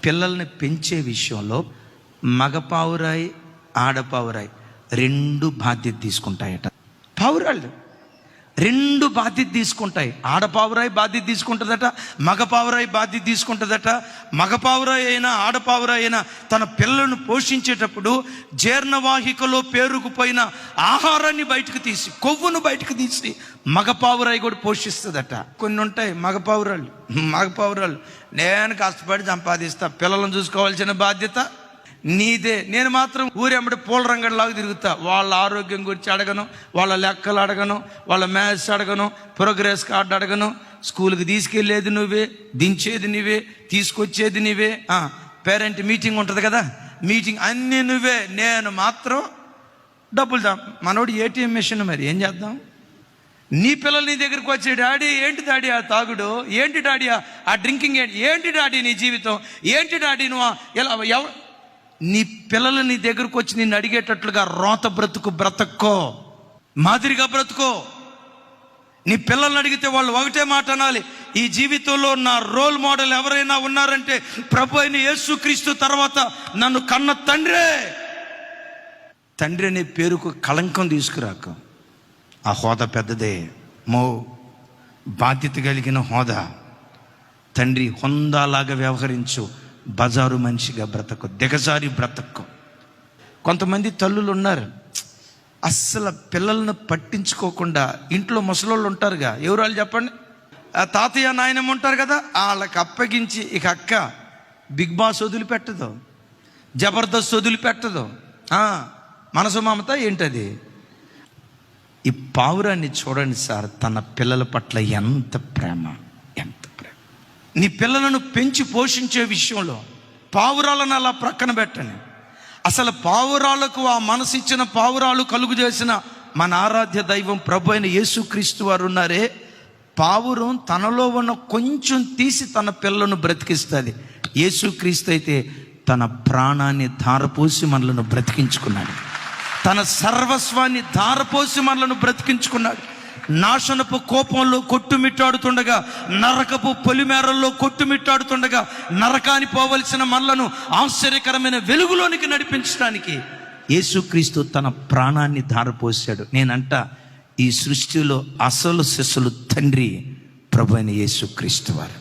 పిల్లల్ని పెంచే విషయంలో మగపావురాయి ఆడపావురాయి రెండు బాధ్యత తీసుకుంటాయట. పావురాళ్ళు రెండు బాధ్యత తీసుకుంటాయి. ఆడపావురాయి బాధ్యత తీసుకుంటుందట, మగపావురాయి బాధ్యత తీసుకుంటుందట. మగపావురాయి అయినా ఆడపావురాయి అయినా తన పిల్లలను పోషించేటప్పుడు జీర్ణవాహికలో పేరుకుపోయిన ఆహారాన్ని బయటకు తీసి, కొవ్వును బయటకు తీసి మగపావురాయి కూడా పోషిస్తుందట. కొన్ని ఉంటాయి మగపావురాళ్ళు నేను కష్టపడి సంపాదిస్తా, పిల్లలను చూసుకోవాల్సిన బాధ్యత నీదే, నేను మాత్రం ఊరెంబడి పూల రంగడిలాగా తిరుగుతా. వాళ్ళ ఆరోగ్యం గురించి అడగను, వాళ్ళ లెక్కలు అడగను, వాళ్ళ మ్యాథ్స్ అడగను, ప్రోగ్రెస్ కార్డు అడగను. స్కూల్కి తీసుకెళ్ళేది నువ్వే, దించేది నువ్వే, తీసుకొచ్చేది నువ్వే. పేరెంట్ మీటింగ్ ఉంటుంది కదా, మీటింగ్ అన్నీ నువ్వే. నేను మాత్రం డబ్బులు మనోడు ఏటీఎం మెషిన్. మరి ఏం చేద్దాం? నీ పిల్లలు నీ దగ్గరికి వచ్చే, డాడీ ఏంటి డాడీ ఆ తాగుడు, ఏంటి డాడీ ఆ డ్రింకింగ్, ఏంటి డాడీ నీ జీవితం, ఏంటి డాడీ నువ్వు ఎలా నీ పిల్లలు నీ దగ్గరకు వచ్చి నిన్ను అడిగేటట్లుగా రోత బ్రతుక్కో, మాదిరిగా బ్రతుకో. నీ పిల్లల్ని అడిగితే వాళ్ళు ఒకటే మాట అనాలి, ఈ జీవితంలో నా రోల్ మోడల్ ఎవరైనా ఉన్నారంటే ప్రభు అయిన యేసుక్రీస్తు తర్వాత నన్ను కన్న తండ్రే. తండ్రి అనే పేరుకు కళంకం తీసుకురాకు. ఆ హోదా పెద్దదే, బాధ్యత కలిగిన హోదా. తండ్రి హొందాలాగా వ్యవహరించు, బజారు మనిషిగా బ్రతకు, దిగజారి బ్రతకు. కొంతమంది తల్లులు ఉన్నారు, అస్సలు పిల్లలను పట్టించుకోకుండా ఇంట్లో ముసలోళ్ళు ఉంటారుగా, ఎవరు వాళ్ళు చెప్పండి, తాతయ్య నాయనమ్మ ఉంటారు కదా, వాళ్ళకి అప్పగించి ఇక అక్క బిగ్ బాస్ వదిలిపెట్టదు, జబర్దస్త్ వదిలిపెట్టదు. మనసు మమత ఏంటది? ఈ పావురాన్ని చూడండి సార్, తన పిల్లల పట్ల ఎంత ప్రేమ. నీ పిల్లలను పెంచి పోషించే విషయంలో పావురాలను అలా ప్రక్కన పెట్టండి. అసలు పావురాలకు ఆ మనసు ఇచ్చిన, పావురాలు కలుగు చేసిన మన ఆరాధ్య దైవం ప్రభు అయిన యేసుక్రీస్తు వారు ఉన్నారే. పావురం తనలో ఉన్న కొంచెం తీసి తన పిల్లలను బ్రతికిస్తుంది. యేసుక్రీస్తు అయితే తన ప్రాణాన్ని ధారపోసి మనలను బ్రతికించుకున్నాడు, తన సర్వస్వాన్ని ధారపోసి మనలను బ్రతికించుకున్నాడు. నాశనపు కోపంలో కొట్టుమిట్టాడుతుండగా, నరకపు పొలిమేరల్లో కొట్టుమిట్టాడుతుండగా, నరకాని పోవలసిన మనలను ఆశ్చర్యకరమైన వెలుగులోనికి నడిపించడానికి యేసుక్రీస్తు తన ప్రాణాన్ని ధారపోసాడు. నేనంట ఈ సృష్టిలో అసలు శిశులు తండ్రి ప్రభు అయిన యేసుక్రీస్తు వారు.